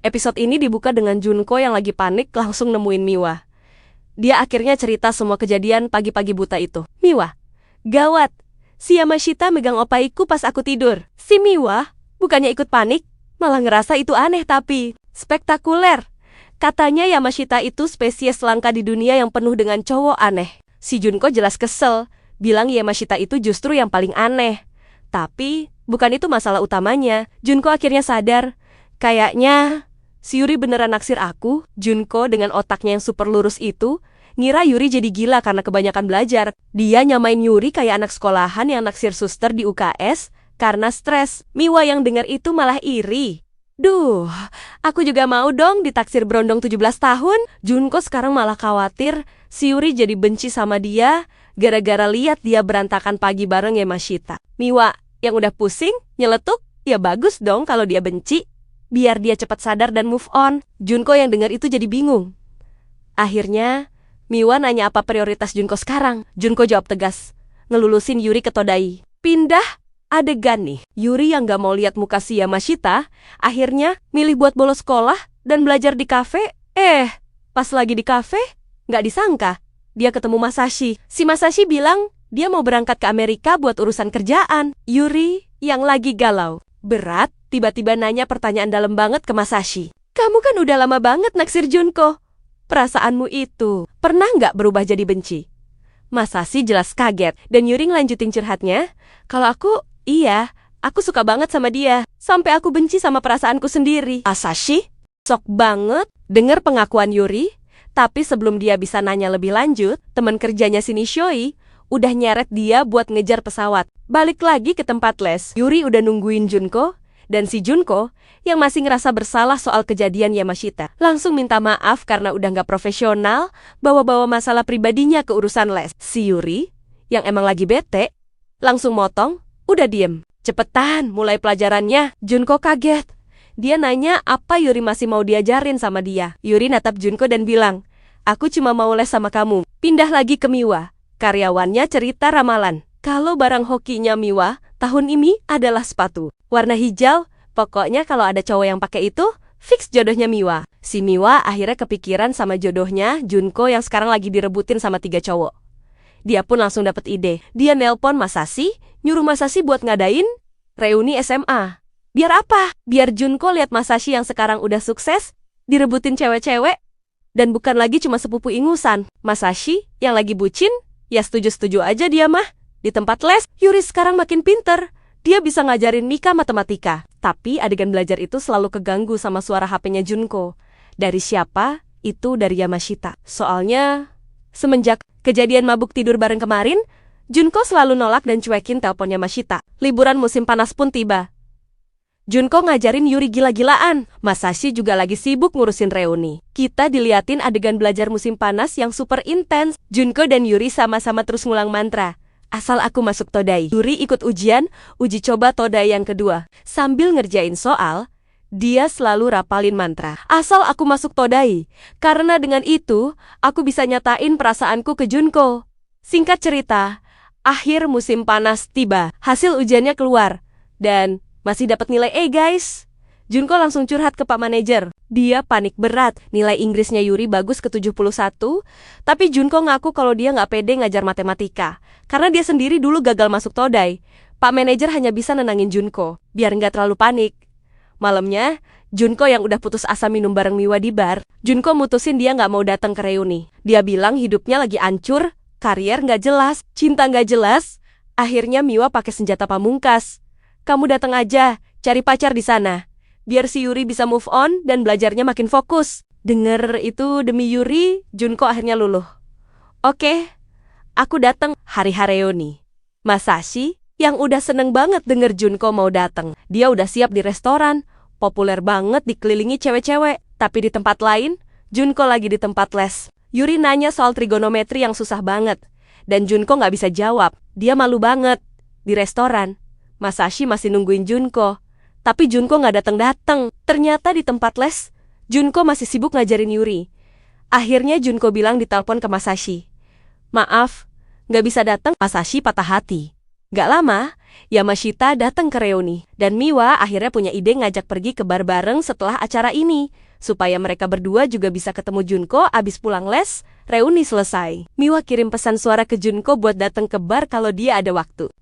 Episode ini dibuka dengan Junko yang lagi panik langsung nemuin Miwa. Dia akhirnya cerita semua kejadian pagi-pagi buta itu. Miwa, gawat. Si Yamashita megang opaiku pas aku tidur. Si Miwa bukannya ikut panik, malah ngerasa itu aneh tapi spektakuler. Katanya Yamashita itu spesies langka di dunia yang penuh dengan cowok aneh. Si Junko jelas kesel, bilang Yamashita itu justru yang paling aneh. Tapi bukan itu masalah utamanya. Junko akhirnya sadar, kayaknya si Yuri beneran naksir aku. Junko dengan otaknya yang super lurus itu ngira Yuri jadi gila karena kebanyakan belajar. Dia nyamain Yuri kayak anak sekolahan yang naksir suster di UKS karena stres. Miwa yang dengar itu malah iri. Duh, aku juga mau dong ditaksir berondong 17 tahun. Junko sekarang malah khawatir si Yuri jadi benci sama dia gara-gara lihat dia berantakan pagi bareng Yamashita. Miwa yang udah pusing, nyeletuk, ya bagus dong kalau dia benci. Biar dia cepat sadar dan move on. Junko yang dengar itu jadi bingung. Akhirnya, Miwa nanya apa prioritas Junko sekarang. Junko jawab tegas, ngelulusin Yuri ke Todai. Pindah adegan nih. Yuri yang gak mau lihat muka si Yamashita, akhirnya milih buat bolos sekolah dan belajar di kafe. Pas lagi di kafe, gak disangka dia ketemu Masashi. Si Masashi bilang dia mau berangkat ke Amerika buat urusan kerjaan. Yuri yang lagi galau berat tiba-tiba nanya pertanyaan dalam banget ke Masashi. Kamu kan udah lama banget naksir Junko. Perasaanmu itu pernah nggak berubah jadi benci? Masashi jelas kaget dan Yuri ngelanjutin curhatnya. Kalau aku suka banget sama dia. Sampai aku benci sama perasaanku sendiri. Masashi sok banget denger pengakuan Yuri. Tapi sebelum dia bisa nanya lebih lanjut, teman kerjanya si Nishoi udah nyeret dia buat ngejar pesawat. Balik lagi ke tempat les. Yuri udah nungguin Junko. Dan si Junko, yang masih ngerasa bersalah soal kejadian Yamashita, langsung minta maaf karena udah gak profesional, bawa-bawa masalah pribadinya ke urusan les. Si Yuri, yang emang lagi bete, langsung motong, udah diem. Cepetan, mulai pelajarannya. Junko kaget. Dia nanya apa Yuri masih mau diajarin sama dia. Yuri natap Junko dan bilang, aku cuma mau les sama kamu. Pindah lagi ke Miwa. Karyawannya cerita ramalan. Kalau barang hokinya Miwa, tahun ini adalah sepatu. Warna hijau, pokoknya kalau ada cowok yang pakai itu, fix jodohnya Miwa. Si Miwa akhirnya kepikiran sama jodohnya, Junko yang sekarang lagi direbutin sama 3 cowok. Dia pun langsung dapet ide. Dia nelpon Masashi, nyuruh Masashi buat ngadain reuni SMA. Biar apa? Biar Junko lihat Masashi yang sekarang udah sukses, direbutin cewek-cewek, dan bukan lagi cuma sepupu ingusan. Masashi yang lagi bucin, ya setuju-setuju aja dia mah. Di tempat les, Yuri sekarang makin pinter. Dia bisa ngajarin Mika matematika. Tapi adegan belajar itu selalu keganggu sama suara HP-nya Junko. Dari siapa? Itu dari Yamashita. Soalnya, semenjak kejadian mabuk tidur bareng kemarin, Junko selalu nolak dan cuekin telepon Yamashita. Liburan musim panas pun tiba. Junko ngajarin Yuri gila-gilaan. Masashi juga lagi sibuk ngurusin reuni. Kita diliatin adegan belajar musim panas yang super intens. Junko dan Yuri sama-sama terus ngulang mantra. Asal aku masuk Todai. Yuri ikut uji coba Todai yang kedua. Sambil ngerjain soal, dia selalu rapalin mantra. Asal aku masuk Todai. Karena dengan itu, aku bisa nyatain perasaanku ke Junko. Singkat cerita, akhir musim panas tiba. Hasil ujiannya keluar. Dan masih dapat nilai E guys. Junko langsung curhat ke Pak Manajer. Dia panik berat. Nilai Inggrisnya Yuri bagus ke 71. Tapi Junko ngaku kalau dia nggak pede ngajar matematika. Karena dia sendiri dulu gagal masuk Todai. Pak Manajer hanya bisa nenangin Junko, biar nggak terlalu panik. Malamnya, Junko yang udah putus asa minum bareng Miwa di bar, Junko mutusin dia nggak mau datang ke reuni. Dia bilang hidupnya lagi hancur, karier nggak jelas, cinta nggak jelas. Akhirnya Miwa pakai senjata pamungkas. Kamu datang aja, cari pacar di sana. Biar si Yuri bisa move on dan belajarnya makin fokus. Dengar itu demi Yuri, Junko akhirnya luluh. Oke. Aku datang hari reuni. Masashi yang udah seneng banget denger Junko mau datang. Dia udah siap di restoran, populer banget dikelilingi cewek-cewek. Tapi di tempat lain, Junko lagi di tempat les. Yuri nanya soal trigonometri yang susah banget. Dan Junko nggak bisa jawab. Dia malu banget. Di restoran, Masashi masih nungguin Junko. Tapi Junko nggak datang-datang. Ternyata di tempat les, Junko masih sibuk ngajarin Yuri. Akhirnya Junko bilang di telepon ke Masashi. Maaf, nggak bisa datang. Masashi patah hati. Gak lama, Yamashita datang ke reuni. Dan Miwa akhirnya punya ide ngajak pergi ke bar bareng setelah acara ini. Supaya mereka berdua juga bisa ketemu Junko abis pulang les, reuni selesai. Miwa kirim pesan suara ke Junko buat datang ke bar kalau dia ada waktu.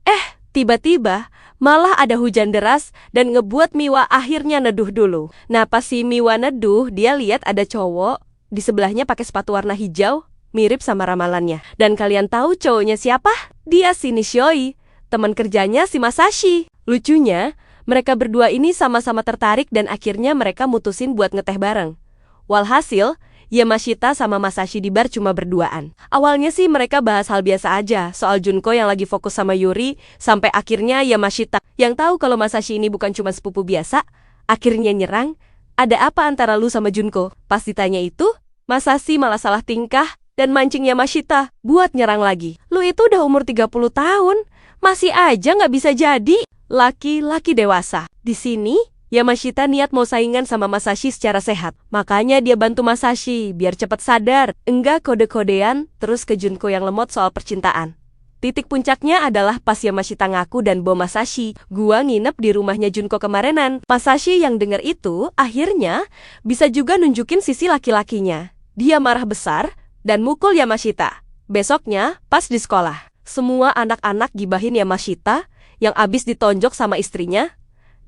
Tiba-tiba, malah ada hujan deras dan ngebuat Miwa akhirnya neduh dulu. Nah pas si Miwa neduh, dia lihat ada cowok di sebelahnya pakai sepatu warna hijau, mirip sama ramalannya. Dan kalian tahu cowoknya siapa? Dia si Nishoi, teman kerjanya si Masashi. Lucunya, mereka berdua ini sama-sama tertarik dan akhirnya mereka mutusin buat ngeteh bareng. Walhasil, Yamashita sama Masashi di bar cuma berduaan. Awalnya sih mereka bahas hal biasa aja, soal Junko yang lagi fokus sama Yuri, sampai akhirnya Yamashita, yang tahu kalau Masashi ini bukan cuma sepupu biasa, akhirnya nyerang, "Ada apa antara lu sama Junko?" Pas ditanya itu, Masashi malah salah tingkah dan mancing Yamashita buat nyerang lagi. "Lu itu udah umur 30 tahun, masih aja nggak bisa jadi laki-laki dewasa." Di sini, Yamashita niat mau saingan sama Masashi secara sehat. Makanya dia bantu Masashi biar cepat sadar. Enggak kode-kodean terus ke Junko yang lemot soal percintaan. Titik puncaknya adalah pas Yamashita ngaku dan bawa Masashi. "Gua nginep di rumahnya Junko kemarenan." Masashi yang denger itu akhirnya bisa juga nunjukin sisi laki-lakinya. Dia marah besar dan mukul Yamashita. Besoknya pas di sekolah, semua anak-anak gibahin Yamashita yang abis ditonjok sama istrinya.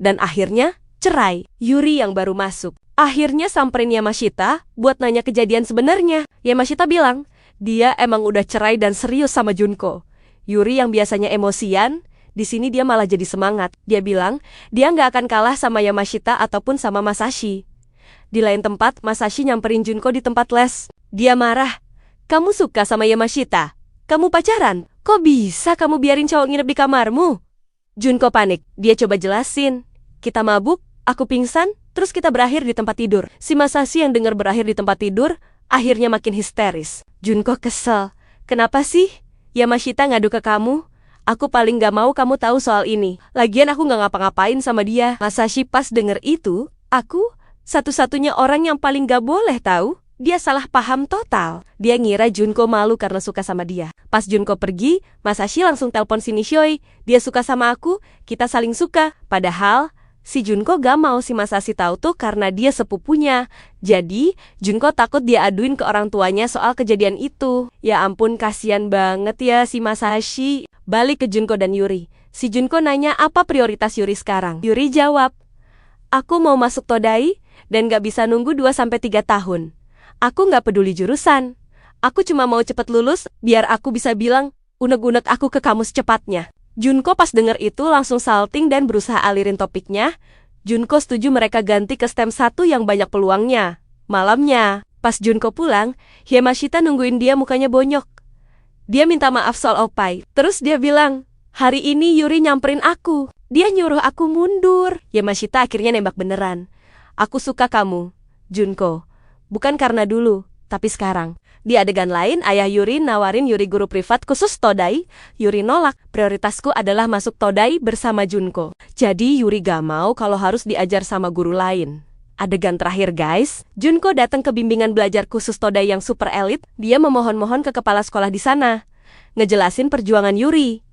Dan akhirnya cerai. Yuri yang baru masuk akhirnya samperin Yamashita buat nanya kejadian sebenarnya. Yamashita bilang dia emang udah cerai dan serius sama Junko. Yuri yang biasanya emosian, di sini dia malah jadi semangat. Dia bilang dia nggak akan kalah sama Yamashita ataupun sama Masashi. Di lain tempat, Masashi nyamperin Junko di tempat les. Dia marah, "Kamu suka sama Yamashita? Kamu pacaran? Kok bisa kamu biarin cowok nginep di kamarmu?" Junko panik. Dia coba jelasin, "Kita mabuk, aku pingsan, terus kita berakhir di tempat tidur." Si Masashi yang dengar berakhir di tempat tidur, akhirnya makin histeris. Junko kesel. "Kenapa sih Yamashita ngadu ke kamu? Aku paling gak mau kamu tahu soal ini. Lagian aku gak ngapa-ngapain sama dia." Masashi pas denger itu, "Aku satu-satunya orang yang paling gak boleh tahu." Dia salah paham total. Dia ngira Junko malu karena suka sama dia. Pas Junko pergi, Masashi langsung telepon si Nishoi. "Dia suka sama aku, kita saling suka." Padahal si Junko gak mau si Masashi tahu tuh karena dia sepupunya. Jadi, Junko takut dia aduin ke orang tuanya soal kejadian itu. Ya ampun, kasihan banget ya si Masashi. Balik ke Junko dan Yuri. Si Junko nanya apa prioritas Yuri sekarang. Yuri jawab, "Aku mau masuk Todai dan gak bisa nunggu 2-3 tahun. Aku gak peduli jurusan. Aku cuma mau cepet lulus biar aku bisa bilang unek-unek aku ke kamu secepatnya." Junko pas denger itu langsung salting dan berusaha alirin topiknya. Junko setuju mereka ganti ke STEM 1 yang banyak peluangnya. Malamnya, pas Junko pulang, Yamashita nungguin dia mukanya bonyok. Dia minta maaf soal opai. Terus dia bilang, "Hari ini Yuri nyamperin aku. Dia nyuruh aku mundur." Yamashita akhirnya nembak beneran. "Aku suka kamu, Junko. Bukan karena dulu, tapi sekarang." Di adegan lain, ayah Yuri nawarin Yuri guru privat khusus Todai. Yuri nolak, "Prioritasku adalah masuk Todai bersama Junko." Jadi Yuri gak mau kalau harus diajar sama guru lain. Adegan terakhir guys, Junko datang ke bimbingan belajar khusus Todai yang super elit. Dia memohon-mohon ke kepala sekolah di sana, ngejelasin perjuangan Yuri.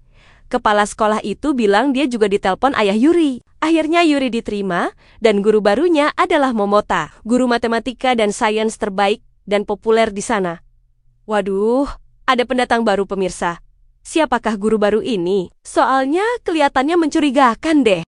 Kepala sekolah itu bilang dia juga ditelepon ayah Yuri. Akhirnya Yuri diterima, dan guru barunya adalah Momota, guru matematika dan sains terbaik dan populer di sana. Waduh, ada pendatang baru pemirsa. Siapakah guru baru ini? Soalnya kelihatannya mencurigakan deh.